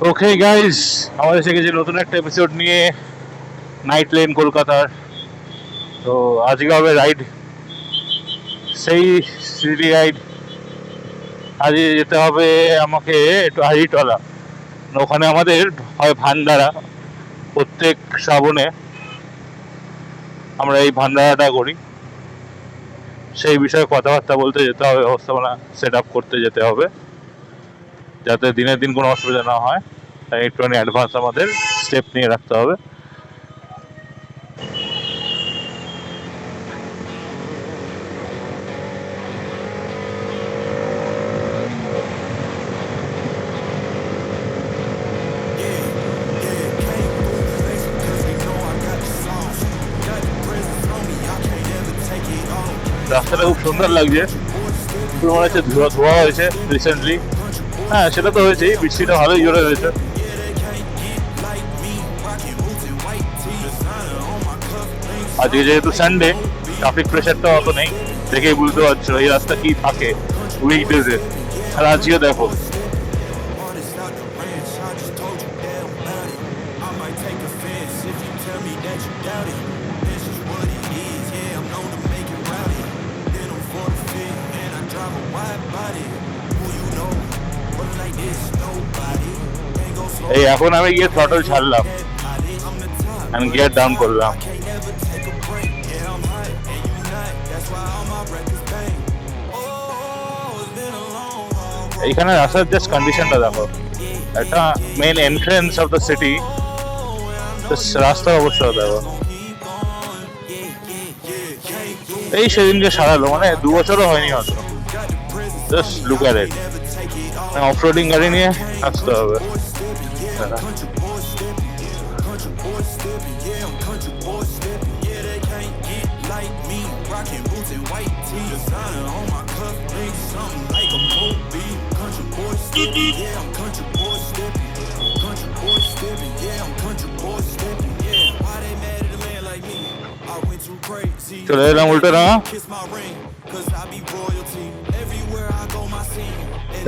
Okay guys, আমার এসে গেছে নতুন একটা এপিসোড নিয়ে নাইট লেন কলকাতার। তো আজকে হবে রাইড, সেই সিটি রাইড। আজকে যেতে হবে আমাকে একটু হাজিরটলা। ওখানে আমাদের হয় ভান্ডারা, প্রত্যেক শ্রাবণে আমরা এই ভান্ডারাটা করি। সেই বিষয়ে কথাবার্তা বলতে যেতে হবে, ব্যবস্থাপনা সেট আপ করতে যেতে হবে, যাতে দিনের দিন কোনো অসুবিধা না হয়। তাই একটুখানি অ্যাডভান্স আমাদের স্টেপ নিয়ে রাখতে হবে। রাস্তাটা খুব সুন্দর লাগছে, পুরো মনে হচ্ছে ধোয়া ধোয়া হয়েছে রিসেন্টলি। হ্যাঁ, সেটা তো হয়েছেই, বৃষ্টিটা ভালোই জোরে হয়েছে। আজকে যেহেতু সানডে, ট্রাফিক প্রেশারটা অত নেই, দেখেই বুঝতে পারছো এই রাস্তা কি থাকে উইকডেজে। আর আজকে দেখো, এই এখন আমি গিয়ে থ্রটল ছাড়লাম, আমি গিয়ার ডাউন করলাম। এইখানে রাস্তার জাস্ট কন্ডিশনটা দেখো, একটা main entrance of the city, রাস্তার অবস্থা দেখো। এই সেদিনকে সারালো, মানে 2 বছরও হয়নি হয়তো। Just look at it. Off-roading গাড়ি নিয়ে আসতে হবে। চলে এলাম উল্টোডাঙা।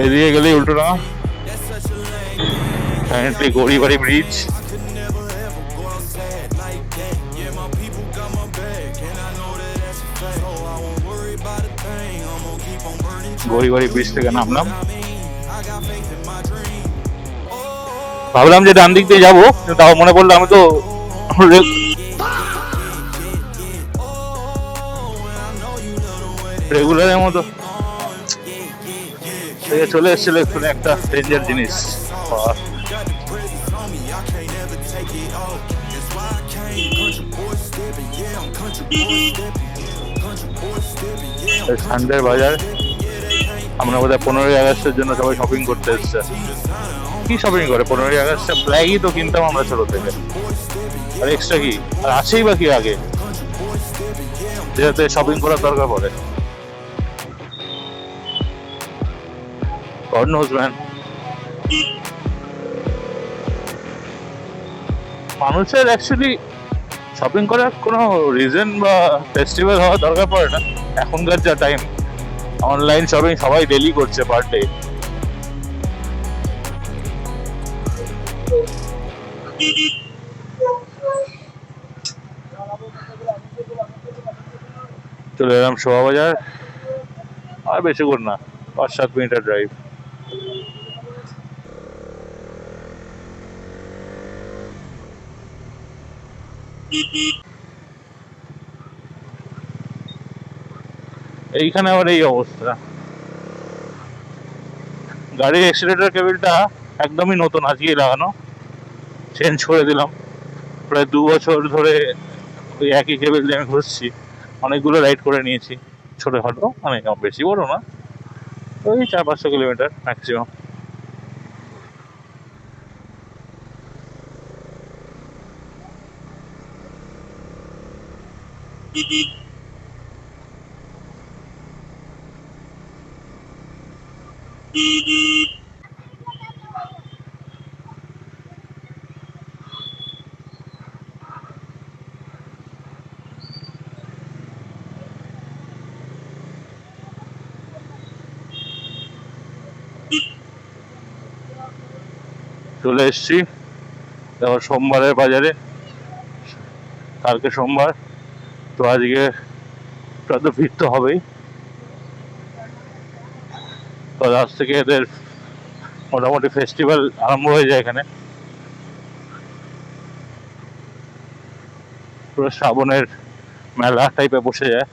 এদিকে গেলেই উল্টোডাঙা, গড়িবাড়ি ব্রিজ। গড়িবাড়ি ব্রিজ থেকে নামলাম, ভাবলাম যে ডান দিক দিয়ে যাবো, তাও মনে পড়লো আমি তো রেগুলারের মতো চলে এসেছিল এক্ষুনি একটা ডেঞ্জার জিনিস। সানডের বাজার, আমরা বোধহয় 15ই আগস্টের জন্য সবাই শপিং করতে এসছে। কি শপিং করে 15ই আগস্টে? ফ্ল্যাগই তো কিনতাম আমরা ছোট থেকে, আর এক্সট্রা কি আর আছেই বা কি আগে, যেটাতে শপিং করার দরকার পড়ে। God knows, man. মানুষের অ্যাকচুয়ালি শপিং করার কোনো রিজন বা ফেস্টিভ্যাল হওয়ার দরকার পড়ে না। এখনকার যা টাইম, অনলাইন শপিং সবাই ডেলি করছে, পার ডে। চলে এলাম শোভাবাজার, আর বেশিক্ষণ না, 5-7 মিনিটের ড্রাইভ। এইখানে আবার এই অবস্থা, গাড়ির এক্সিলেটর কেবিলটা একদমই নতুন, আজকেই লাগানো, চেঞ্জ করে দিলাম। প্রায় 2 বছর ধরে ওই একই কেবিল দিয়ে আমি ঘুরছি, অনেকগুলো রাইড করে নিয়েছি, ছোটোখাটো, মানে বেশি বড় না, ওই 400-500 কিলোমিটার ম্যাক্সিমাম। চলে এসছি দেখো সোমবারের বাজারে। কালকে সোমবার, তো আজকে তো ভিড় তো হবেই। তো আজ থেকে এদের মোটামুটি ফেস্টিভ্যাল আরম্ভ হয়ে যায় এখানে। পুরো শ্রাবণের মেলা টাইপে বসে যায়।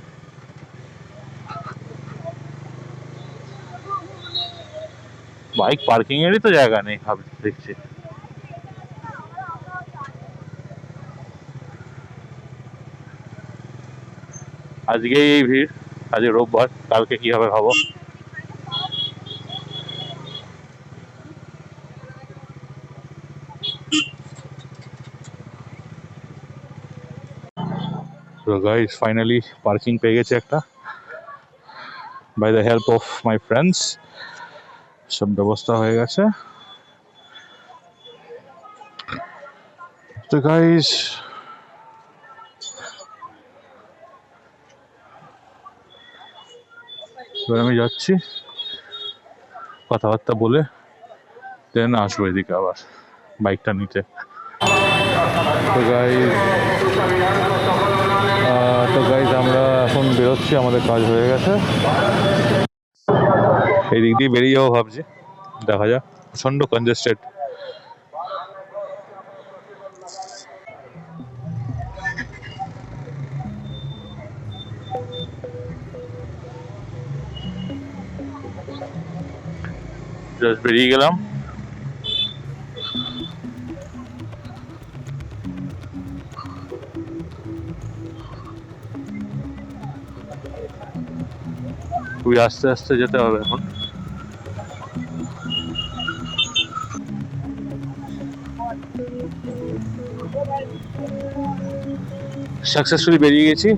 বাইক পার্কিং এরই তো জায়গা নেই দেখছি। আজকেই এই ভিড়, আজকে রোববার, কালকে কি হবে ভাবো। তো গাইস ফাইনালি পার্কিং পেয়ে গেছে একটা, by the help of my friends. সব ব্যবস্থা হয়ে গেছে। তো গাইস এবার আমি যাচ্ছি, কথাবার্তা বলে দেন আসবো এদিকে আবার বাইকটা নিতে। তো গাইজ আমরা এখন বেরোচ্ছি, আমাদের কাজ হয়ে গেছে। এই দিক দিয়ে বেরিয়ে যাবো ভাবছি, দেখা যাক। প্রচন্ড কনজেস্টেড। জাস্ট বেরিয়ে গেলাম। খুবই আস্তে আস্তে যেতে হবে এখন। সাকসেসফুলি বেরিয়ে গেছি।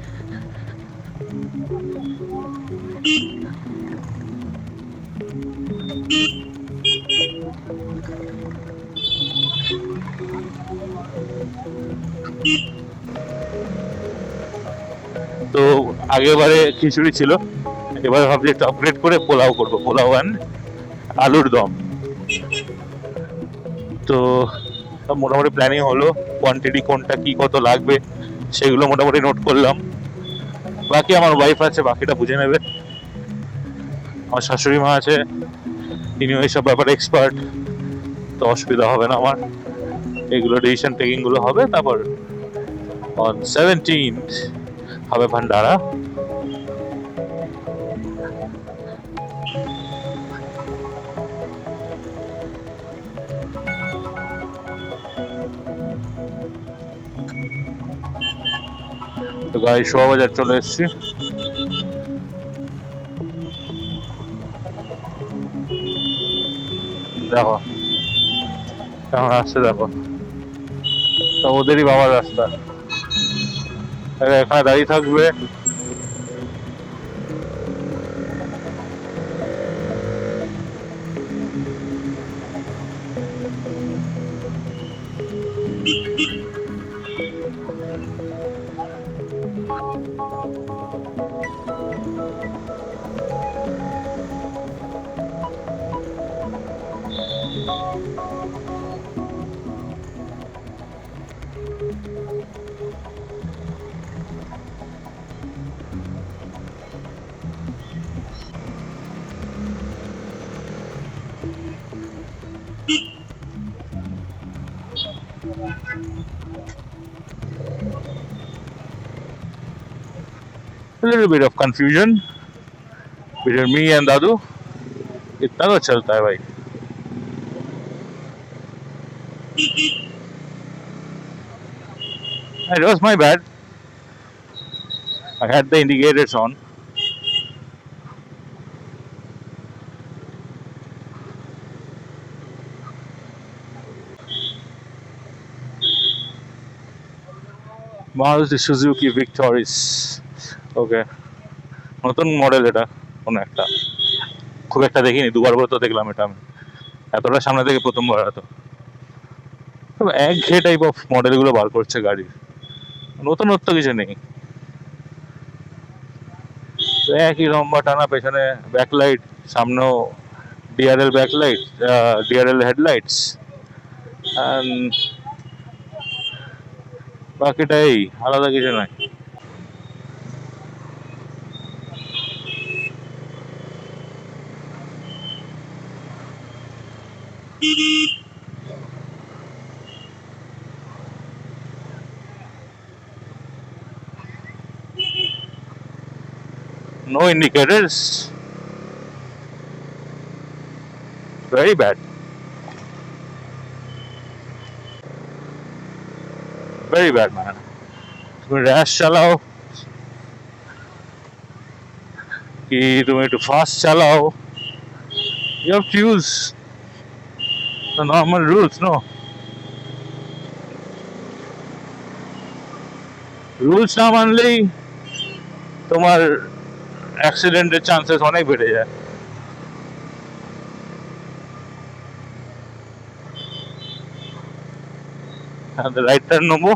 তো আগেরবারে খিচুড়ি ছিল, এবারে ভাবছি একটু আপগ্রেড করে পোলাও করবো, পোলাও অ্যান্ড আলুর দম। তো সব মোটামুটি প্ল্যানিং হলো, কোয়ান্টিটি কোনটা কি কত লাগবে সেগুলো মোটামুটি নোট করলাম। বাকি আমার ওয়াইফ আছে, বাকিটা বুঝে নেবে। আমার শাশুড়ি মা আছে, তিনিও এইসব ব্যাপারে এক্সপার্ট, তো অসুবিধা হবে না আমার। এগুলো ডিসিশন টেকিং গুলো হবে। তারপর অন 17th হবে ভান্ডারা। তো গাড়ি শোভাবাজার চলে এসছি। দেখো কেমন আসছে, দেখো তো ওদেরই বাবার রাস্তা। এখানে দাঁড়িয়ে থাকবে, a little bit of confusion between me and दादू। इतना तो चलता है भाई। It was my bad, I had the indicators on। Maruti Suzuki Victoris, ওকে, নতুন মডেল এটা কোনো একটা, খুব একটা দেখিনি, দুবার করে তো দেখলাম এটা আমি, এতটা সামনে থেকে প্রথমবার। হয়তো তবে একঘেয়ে টাইপ অফ মডেলগুলো বার করছে গাড়ির, নতুনত্ব কিছু নেই। তো একই লম্বা টানা, পেছনে ব্যাকলাইট, সামনেও DRL backlight, DRL headlights, And বাকিটা এই, আলাদা কিছু নয়। No indicators. Very bad. Very bad, man. তুমি র্যাশ চালাও কি তুমি একটু ফাস্ট চালাও, you have to use the normal rules, no? Rules না মানলেই তোমার অ্যাক্সিডেন্টের চান্সেস অনেক বেড়ে যায়। রাইট টার্ন নেবো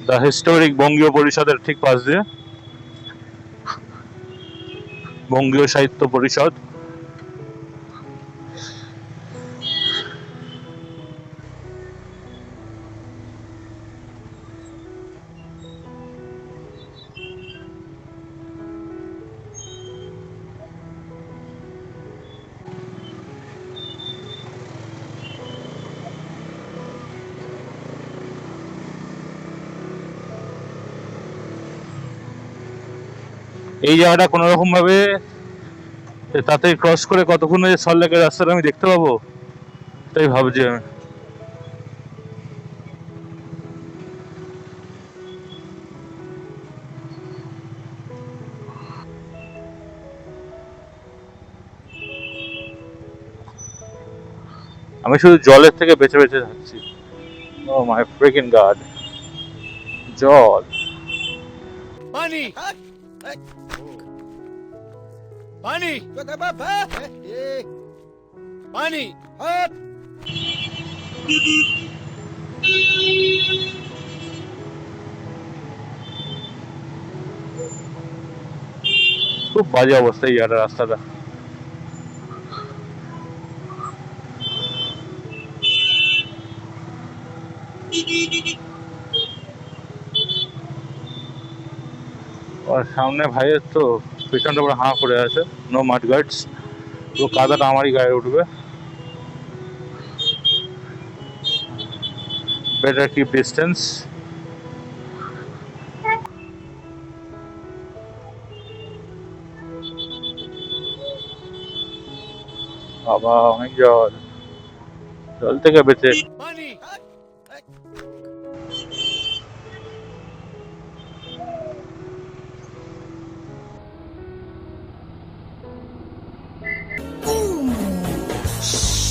দ্য হিস্টোরিক বঙ্গীয় পরিষদের ঠিক পাশ দিয়ে, বঙ্গীয় সাহিত্য পরিষদ। এই জায়গাটা কোনো রকম ভাবে তাতে ক্রস করে কতক্ষণে সল্টলেকের রাস্তাটা আমি দেখতে পাবো, তাই ভাবছি আমি। আমি শুধু জলের থেকে বেঁচে বেঁচে যাচ্ছি। ও মাই ফ্রিকিং গড, জল। পানি পানি পানি খুব বাজে অবস্থা এই জায়গাটা, রাস্তাটা। আর সামনে ভাইয়ের তো পেছনটা পুরো হাঁ করে আছে, নো মাড গার্ডস, পুরো কাদাটা আমারই গায়ে উঠবে। Better keep distance. বাবা অনেক জল, জল থেকে বেঁচে। পানি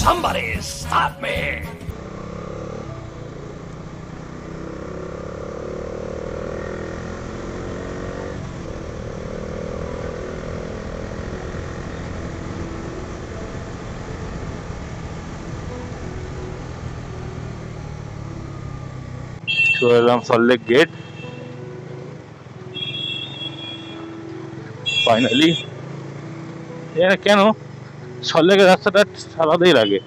Somebody stop me! চলে এলাম সল্টলেক গেট ফাইনালি। কেন সল্টলেকের রাস্তাটা আলাদাই লাগে।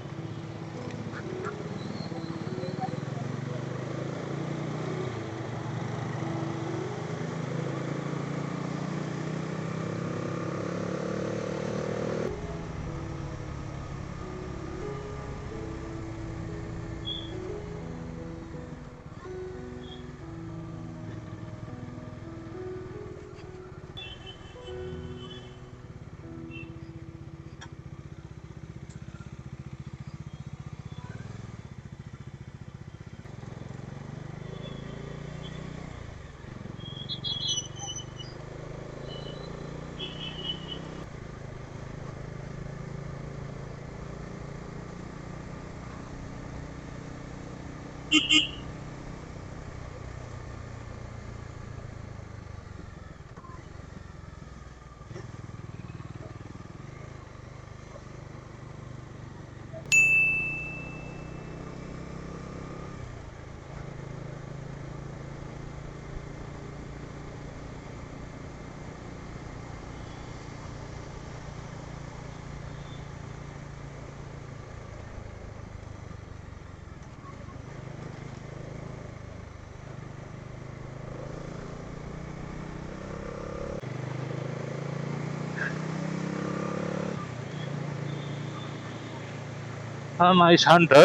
Nice Hunter,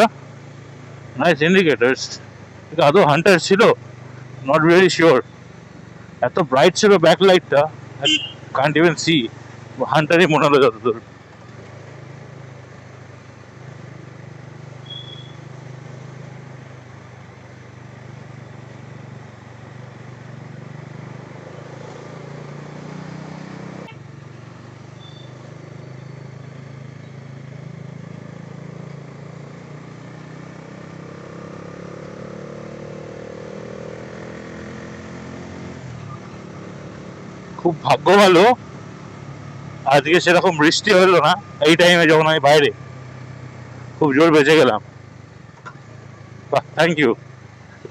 nice indicators. আদৌ হান্টার ছিল? Not very sure. এত ব্রাইট ছিল ব্যাকলাইটটা, কান্ট ইভেন সি। হান্টারই মনে হলো যতদূর। খুব ভাগ্য ভালো আজকে সেরকম বৃষ্টি হলো না এই টাইমে, যখন আমি বাইরে। খুব জোর বেঁচে গেলাম। বাহ, থ্যাংক ইউ।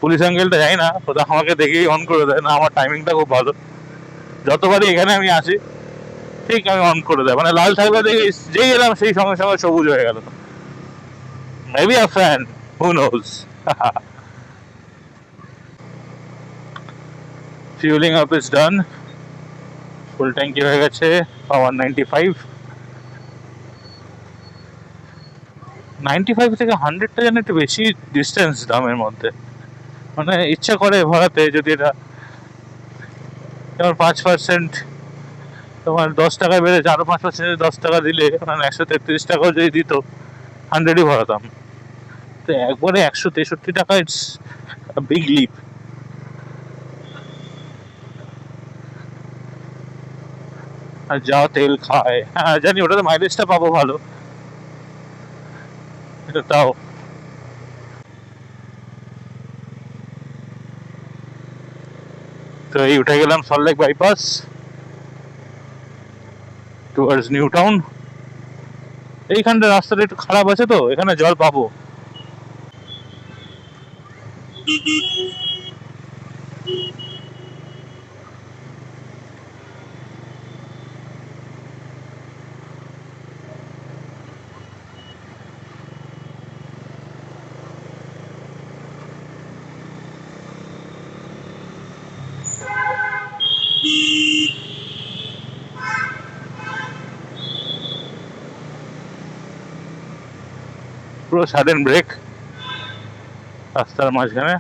পুলিশ আঙ্কেলটা যাই না, ওটা আমাকে দেখেই অন করে দেয়। না, আমার টাইমিংটা খুব ভালো। যতবারই এখানে আমি আসি ঠিক আমি অন করে দেয়, মানে লাল থাকলে দেখি যেই এলাম সেই সঙ্গে সঙ্গে সবুজ হয়ে গেল। Maybe a fan, who knows. Fueling up is done. Full ট্যাঙ্কি হয়ে গেছে 195। 95 থেকে 100টা যেন একটু বেশি ডিস্টেন্স দামের মধ্যে। মানে ইচ্ছা করে ভরাতে, যদি এটা তোমার 5%, তোমার 10 টাকায় বেড়েছে, আরো 5% 10 টাকা দিলে, মানে 133 টাকাও যদি দিত 100ই ভরাতাম। তো একবারে 163 টাকা, ইটস বিগ লিপ। আর যা তেল খায়, হ্যাঁ জানি, ওটাতে মাইলেজটা পাবো ভালো, এটা তাও। তো এই উঠে গেলাম Salt Lake bypass towards new town. এইখানটা রাস্তাটা একটু খারাপ আছে, তো এখানে জল পাবো। পুরো সাডেন ব্রেক রাস্তার মাঝখানে।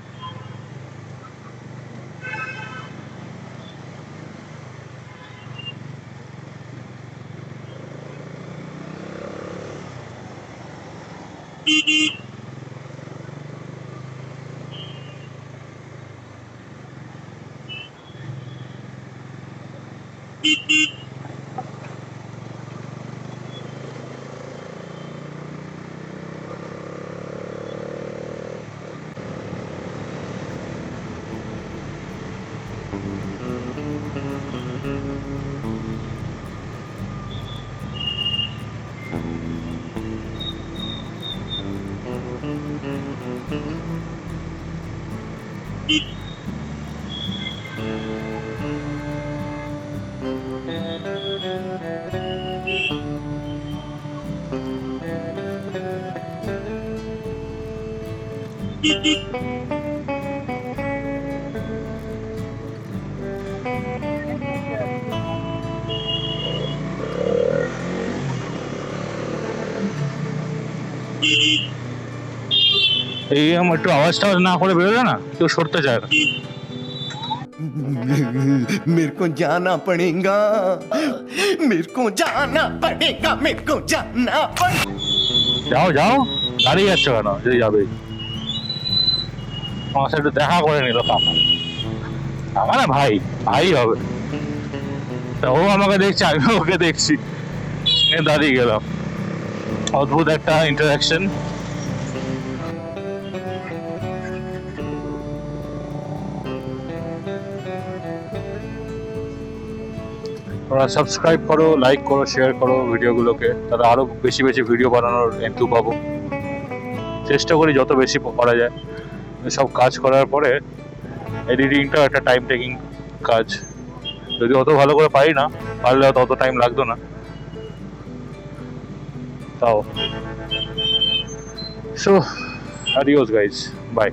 এই আমার একটু আওয়াজটা না করে বেরোলে না, কেউ সরতে চায় না। मेरे को जाना पड़ेगा, मेरे को जाना पड़ेगा, मेरे को जाना पड़ेगा। যাও যাও, দাঁড়িয়ে যাচ্ছ কেন? যদি যাবে আমার সাথে একটু দেখা করে নিল কাকা। আমার না ভাই, ভাই হবে। তা ও আমাকে দেখছে, আমি ওকে দেখছি, দাঁড়িয়ে গেলাম। অদ্ভুত একটা ইন্টারাকশন। তোমরা সাবস্ক্রাইব করো, লাইক করো, শেয়ার করো ভিডিওগুলোকে, তাহলে আরো বেশি বেশি ভিডিও বানানোর এন্থু পাবো। চেষ্টা করি যত বেশি করা যায়। সব কাজ করার পরে এডিটিংটা একটা টাইম টেকিং কাজ, যদি অত ভালো করে পারি না, পারলে হয়তো অত টাইম লাগতো না, তাও। So adios guys, bye.